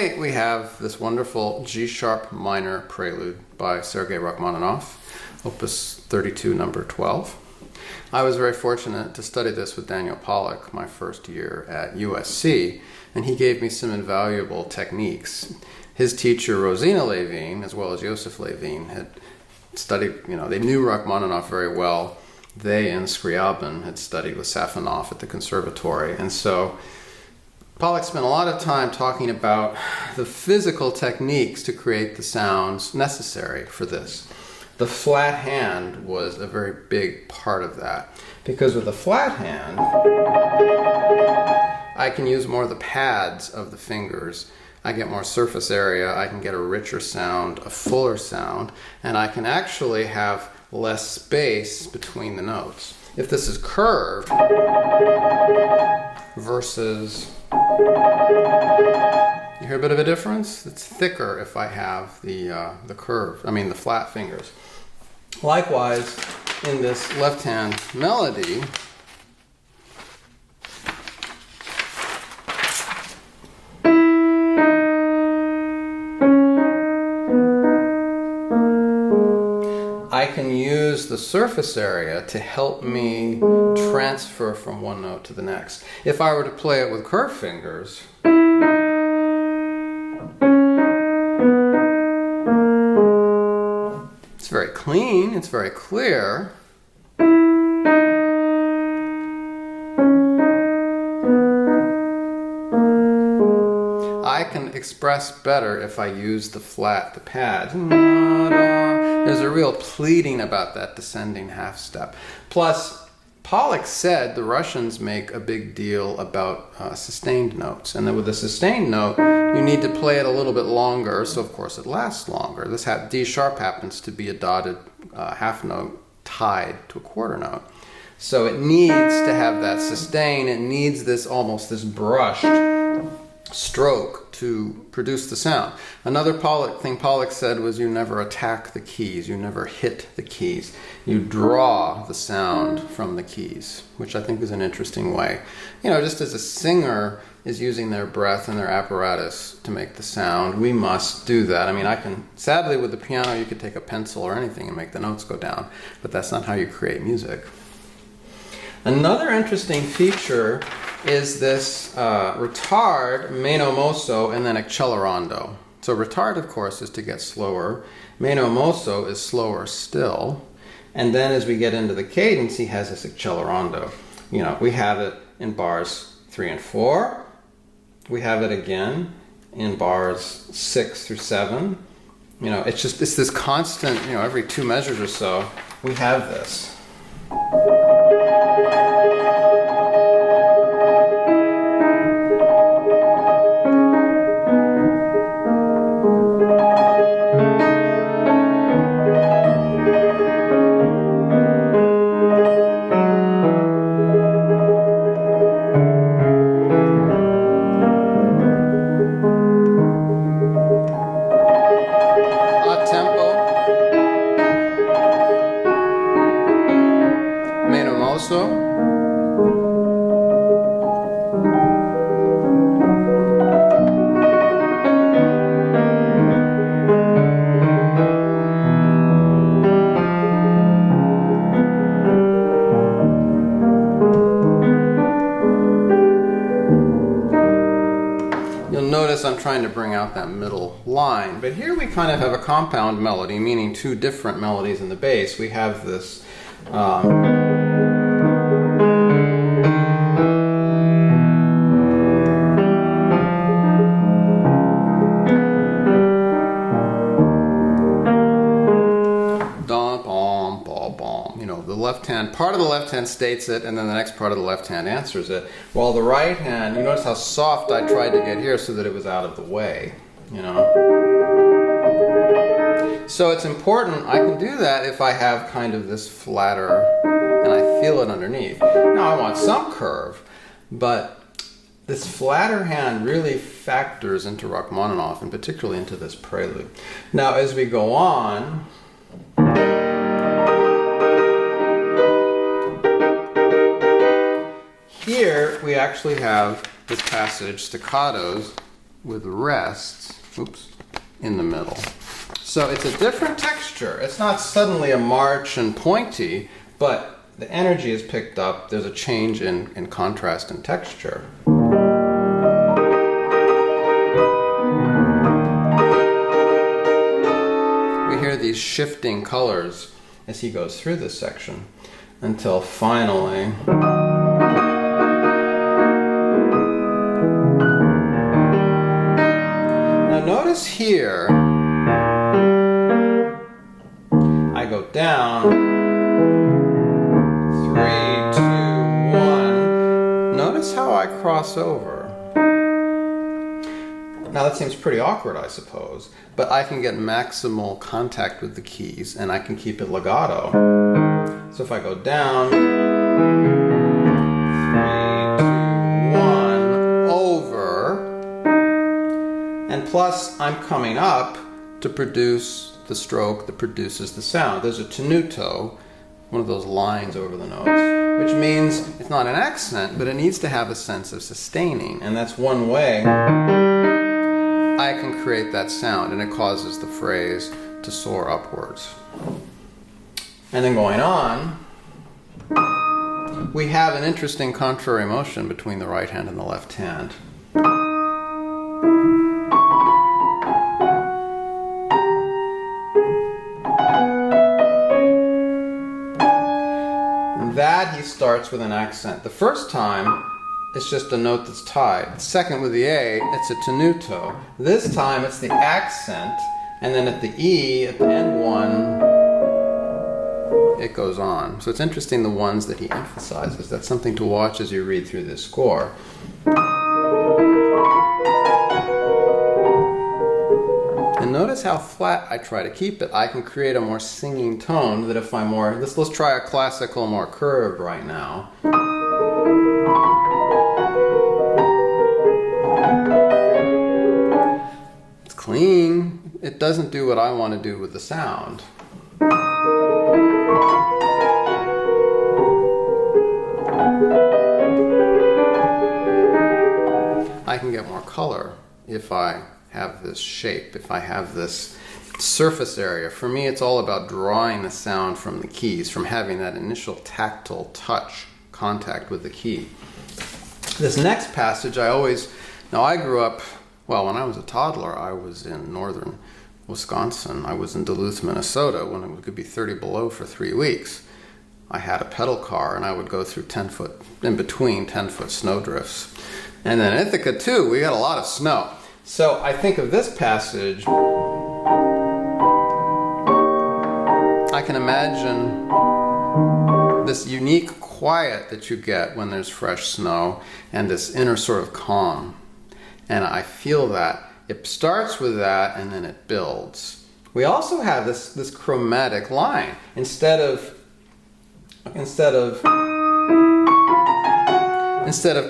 Today we have this wonderful G-sharp minor prelude by Sergei Rachmaninoff, Opus 32, number 12. I was very fortunate to study this with Daniel Pollack my first year at USC, and he gave me some invaluable techniques. His teacher, Rosina Levine, as well as Joseph Levine, had studied, they knew Rachmaninoff very well. They and Scriabin had studied with Safonov at the conservatory, and so Pollack spent a lot of time talking about the physical techniques to create the sounds necessary for this. The flat hand was a very big part of that, because with a flat hand, I can use more of the pads of the fingers. I get more surface area, I can get a richer sound, a fuller sound, and I can actually have less space between the notes. If this is curved versus, you hear a bit of a difference? It's thicker if I have the flat fingers. Likewise, in this left hand melody, I can use the surface area to help me transfer from one note to the next. If I were to play it with curved fingers, it's very clean, it's very clear. I can express better if I use the pads. There's a real pleading about that descending half step. Plus, Pollack said the Russians make a big deal about sustained notes. And then with a sustained note, you need to play it a little bit longer, so of course it lasts longer. This D sharp happens to be a dotted half note tied to a quarter note. So it needs to have that sustain. It needs this brushed stroke to produce the sound. Another thing Pollack said was you never attack the keys, you never hit the keys. You draw the sound from the keys, which I think is an interesting way. Just as a singer is using their breath and their apparatus to make the sound, we must do that. Sadly with the piano you could take a pencil or anything and make the notes go down, but that's not how you create music. Another interesting feature is this retard, meno mosso, and then accelerando. So retard, of course, is to get slower. Meno mosso is slower still. And then as we get into the cadence, he has this accelerando. We have it in bars 3 and 4. We have it again in bars 6 through 7. It's this constant, every 2 measures or so, we have this. Notice I'm trying to bring out that middle line, but here we kind of have a compound melody, meaning 2 different melodies in the bass. We have this the left hand, part of the left hand states it, and then the next part of the left hand answers it. While the right hand, you notice how soft I tried to get here so that it was out of the way, So it's important, I can do that if I have kind of this flatter, and I feel it underneath. Now I want some curve, but this flatter hand really factors into Rachmaninoff, and particularly into this prelude. Now as we go on, here we actually have this passage, staccatos, with rests, oops, in the middle. So it's a different texture. It's not suddenly a march and pointy, but the energy is picked up. There's a change in contrast and texture. We hear these shifting colors as he goes through this section until finally now notice here I go down 3, 2, 1. Notice how I cross over. Now that seems pretty awkward, I suppose, but I can get maximal contact with the keys and I can keep it legato. So if I go down, 3, 2, 1, over, and plus I'm coming up to produce the stroke that produces the sound. There's a tenuto, one of those lines over the notes, which means it's not an accent, but it needs to have a sense of sustaining, and that's one way I can create that sound, and it causes the phrase to soar upwards. And then going on, we have an interesting contrary motion between the right hand and the left hand. And that he starts with an accent. The first time, it's just a note that's tied. Second, with the A, it's a tenuto. This time, it's the accent, and then at the E, at the end one, it goes on. So it's interesting the ones that he emphasizes. That's something to watch as you read through this score. And notice how flat I try to keep it. I can create a more singing tone that if I'm more... Let's try a classical, more curved right now. It's clean. It doesn't do what I want to do with the sound. I can get more color if I have this shape, if I have this surface area. For me, it's all about drawing the sound from the keys, from having that initial tactile touch contact with the key. This next passage, now I grew up, well, when I was a toddler, I was in northern Wisconsin. I was in Duluth, Minnesota, when it could be 30 below for 3 weeks. I had a pedal car, and I would go through 10-foot, in between 10-foot snowdrifts. And then in Ithaca, too, we got a lot of snow. So I think of this passage, I can imagine this unique quiet that you get when there's fresh snow and this inner sort of calm. And I feel that. It starts with that and then it builds. We also have this chromatic line. Instead of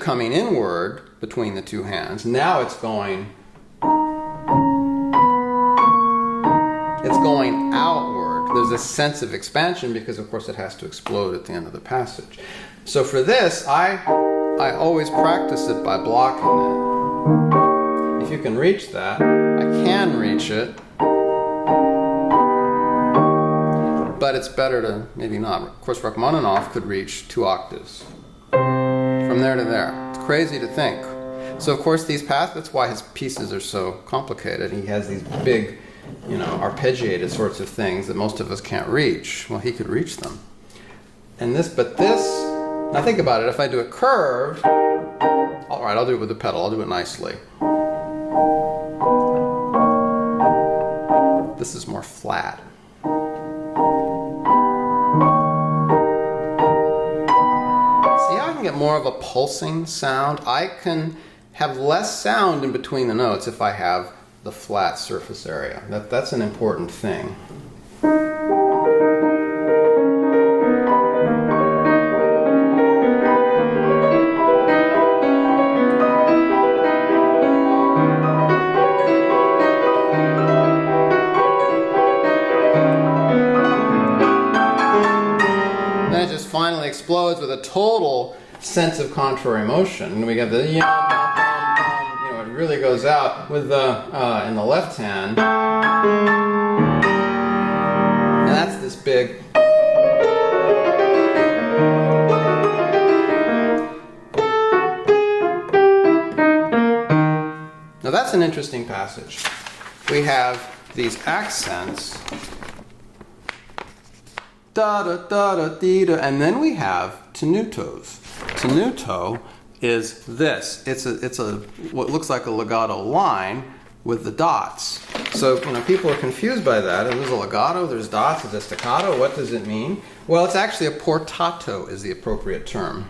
coming inward between the two hands, now it's going outward. There's a sense of expansion because, of course, it has to explode at the end of the passage. So for this, I always practice it by blocking it. If you can reach that, I can reach it, but it's better to maybe not. Of course, Rachmaninoff could reach 2 octaves from there to there. It's crazy to think. So, of course, that's why his pieces are so complicated. He has these big, arpeggiated sorts of things that most of us can't reach. Well, he could reach them. Now think about it. If I do it curved, all right, I'll do it with the pedal. I'll do it nicely. This is more flat. Get more of a pulsing sound. I can have less sound in between the notes if I have the flat surface area. That's an important thing. Then it just finally explodes with a total sense of contrary motion. And we have the it really goes out with the in the left hand, and that's this big. Now that's an interesting passage. We have these accents, da da da da dee da, and then we have tenutos. Tenuto is this. It's a what looks like a legato line with the dots. So people are confused by that. And there's a legato, there's dots, there's a staccato. What does it mean? Well, it's actually a portato is the appropriate term.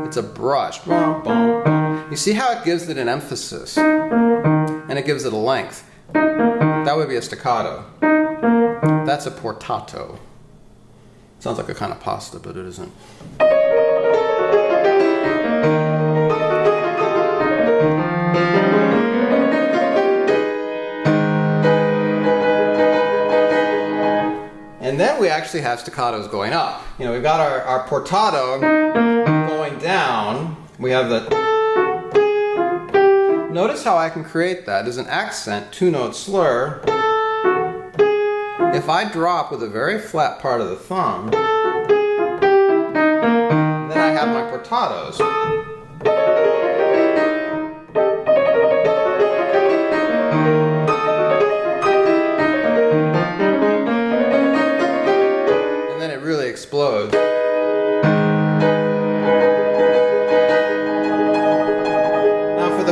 It's a brush. You see how it gives it an emphasis, and it gives it a length. That would be a staccato. That's a portato. Sounds like a kind of pasta, but it isn't. And then we actually have staccatos going up. We've got our portato going down. We have the... Notice how I can create that as an accent, two-note slur. If I drop with a very flat part of the thumb, then I have my portatos. And then it really explodes.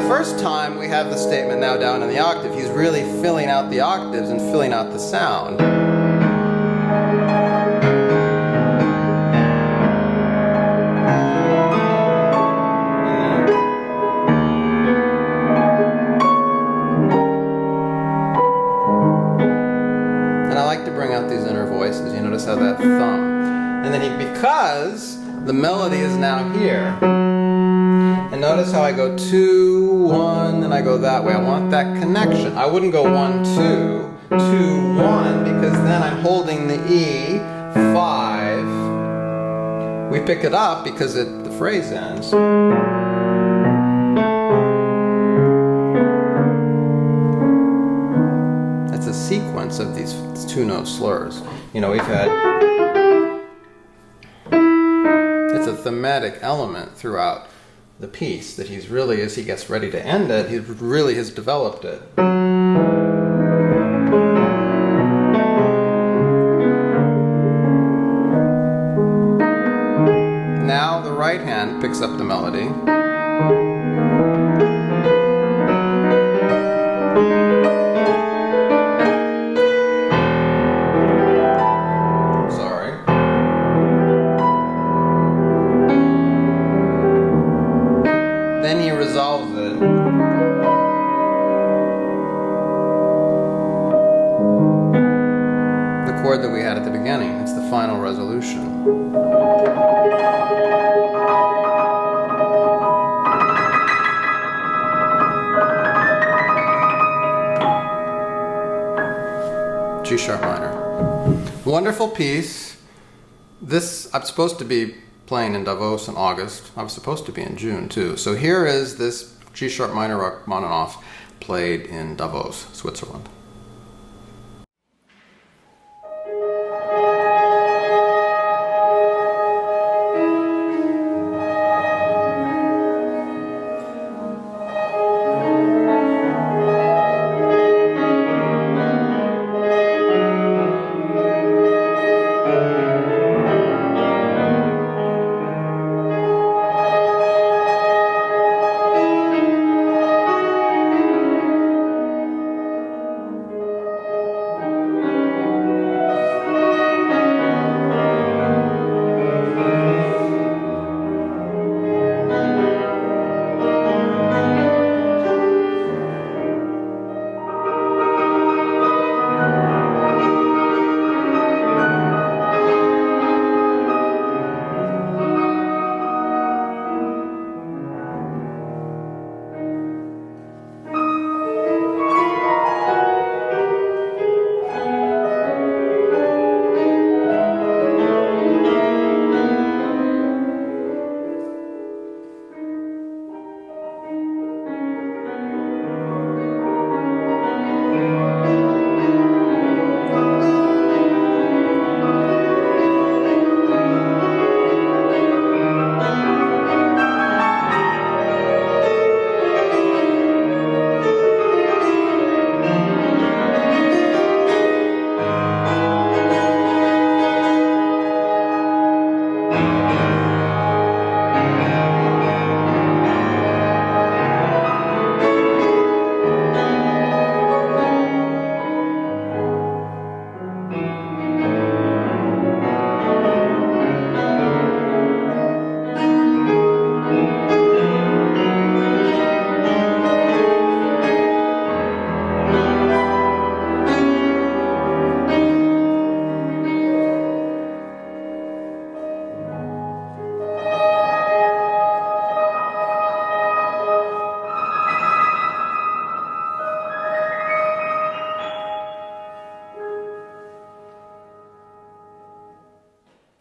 First time we have the statement now down in the octave. He's really filling out the octaves and filling out the sound. And I like to bring out these inner voices. You notice how that thumb. And then because the melody is now here. And notice how I go 2, 1, and I go that way. I want that connection. I wouldn't go 1, 2, 2, 1, because then I'm holding the E, 5. We pick it up because the phrase ends. That's a sequence of these two-note slurs. We've had... It's a thematic element throughout the piece that he's really, as he gets ready to end it, he really has developed it. Now the right hand picks up the melody. Then he resolves it. The chord that we had at the beginning. It's the final resolution. G sharp minor. Wonderful piece. This I'm supposed to be playing in Davos in August. I was supposed to be in June too. So here is this G sharp minor Rachmaninoff played in Davos, Switzerland.